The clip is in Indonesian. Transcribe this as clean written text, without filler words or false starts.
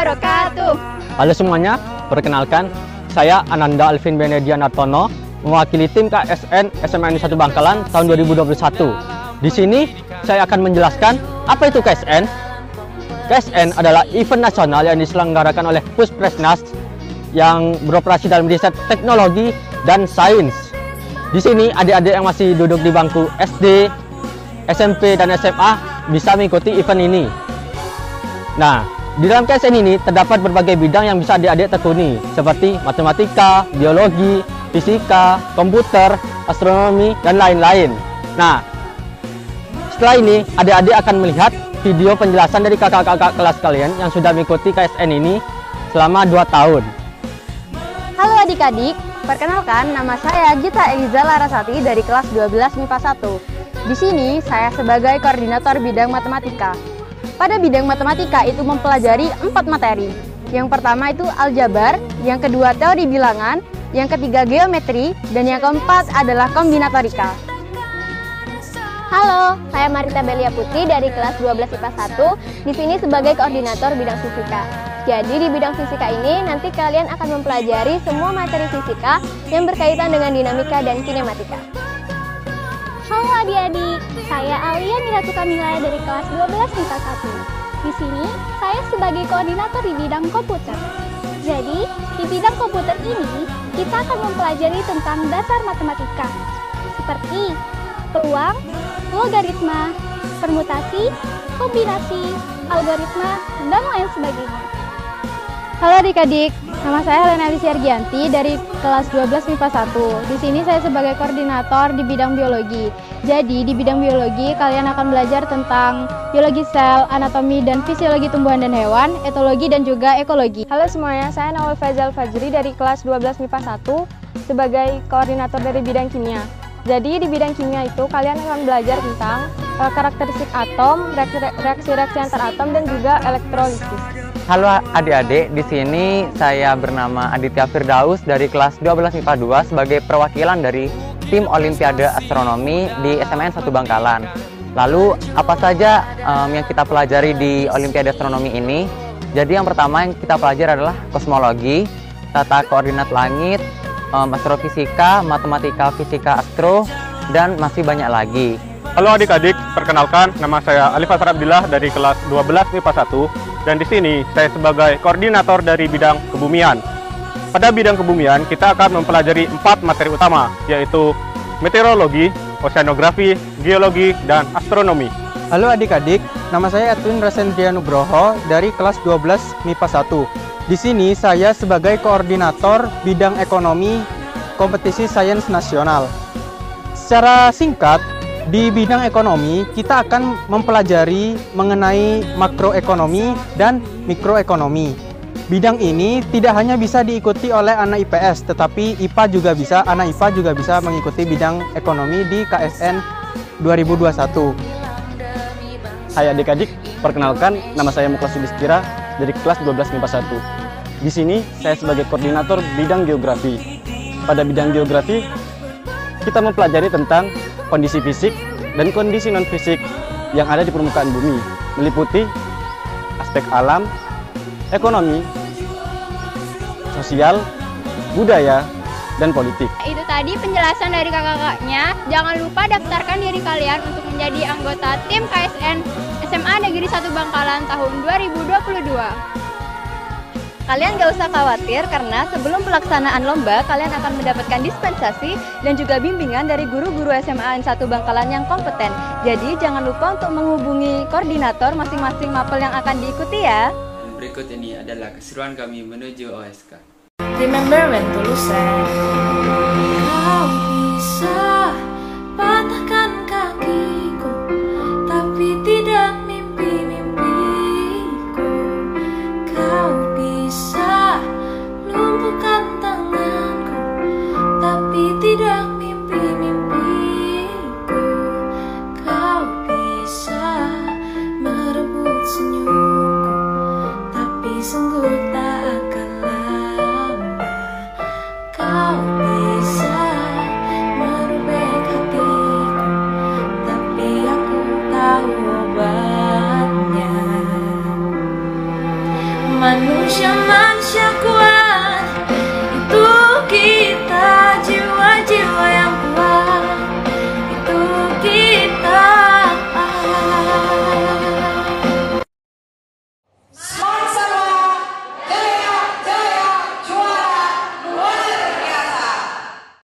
wabarakatuh. Halo semuanya, perkenalkan saya Ananda Alvin Benedian Artono, mewakili tim KSN SMA Negeri 1 Bangkalan tahun 2021. Di sini saya akan menjelaskan apa itu KSN. KSN adalah event nasional yang diselenggarakan oleh Puspresnas yang beroperasi dalam riset teknologi dan sains. Di sini adik-adik yang masih duduk di bangku SD, SMP, dan SMA bisa mengikuti event ini. Nah, di dalam KSN ini terdapat berbagai bidang yang bisa adik-adik tekuni, seperti matematika, biologi, fisika, komputer, astronomi, dan lain-lain. Nah, setelah ini adik-adik akan melihat video penjelasan dari kakak-kakak kelas kalian yang sudah mengikuti KSN ini selama 2 tahun. Halo adik-adik, perkenalkan nama saya Gita Eliza Larasati dari kelas 12 MIPA 1. Di sini saya sebagai koordinator bidang matematika. Pada bidang matematika itu mempelajari 4 materi. Yang pertama itu aljabar, yang kedua teori bilangan, yang ketiga geometri, dan yang keempat adalah kombinatorika. Halo, saya Marita Belia Putri dari kelas 12 IPA 1, di sini sebagai koordinator bidang fisika. Jadi di bidang fisika ini nanti kalian akan mempelajari semua materi fisika yang berkaitan dengan dinamika dan kinematika. Halo adik-adik, saya Alia Miratu Kamila dari kelas 12 MIPA 1. Di sini saya sebagai koordinator di bidang komputer. Jadi di bidang komputer ini kita akan mempelajari tentang dasar matematika seperti peluang, logaritma, permutasi, kombinasi, algoritma, dan lain sebagainya. Halo adik-adik, nama saya Helena Alicia Argianti dari kelas 12 MIPA 1. Di sini saya sebagai koordinator di bidang biologi. Jadi di bidang biologi kalian akan belajar tentang biologi sel, anatomi dan fisiologi tumbuhan dan hewan, etologi dan juga ekologi. Halo semuanya, saya Nawal Faizal Fajri dari kelas 12 MIPA 1 sebagai koordinator dari bidang kimia. Jadi di bidang kimia itu kalian akan belajar tentang karakteristik atom, reaksi-reaksi antar atom dan juga elektrolisis. Halo adik-adik, di sini saya bernama Aditya Firdaus dari kelas 12 MIPA 2 sebagai perwakilan dari tim Olimpiade Astronomi di SMN 1 Bangkalan. Lalu apa saja yang kita pelajari di Olimpiade Astronomi ini? Jadi yang pertama yang kita pelajari adalah kosmologi, tata koordinat langit, astrofisika, matematika fisika astro, dan masih banyak lagi. Halo adik-adik, perkenalkan nama saya Alif Asar Abdillah dari kelas 12 MIPA 1 dan di sini saya sebagai koordinator dari bidang kebumian. Pada bidang kebumian kita akan mempelajari 4 materi utama, yaitu meteorologi, oceanografi, geologi, dan astronomi. Halo adik-adik, nama saya Edwin Rasendria Nugroho dari kelas 12 MIPA 1. Di sini saya sebagai koordinator bidang ekonomi kompetisi sains nasional. Secara singkat, di bidang ekonomi kita akan mempelajari mengenai makroekonomi dan mikroekonomi. Bidang ini tidak hanya bisa diikuti oleh anak IPS, tetapi anak IPA juga bisa mengikuti bidang ekonomi di KSN 2021. Hai adik-adik, perkenalkan nama saya Muklas Sudistira dari kelas 12 MIPA 1. Di sini saya sebagai koordinator bidang geografi. Pada bidang geografi, kita mempelajari tentang kondisi fisik dan kondisi non-fisik yang ada di permukaan bumi, meliputi aspek alam, ekonomi, sosial, budaya, dan politik. Itu tadi penjelasan dari kakak-kakaknya. Jangan lupa daftarkan diri kalian untuk menjadi anggota tim KSN SMA Negeri 1 Bangkalan tahun 2022. Kalian gak usah khawatir karena sebelum pelaksanaan lomba kalian akan mendapatkan dispensasi dan juga bimbingan dari guru-guru SMA N1 Bangkalan yang kompeten. Jadi jangan lupa untuk menghubungi koordinator masing-masing mapel yang akan diikuti ya. Berikut ini adalah keseruan kami menuju OSK. Remember when to listen. Kau bisa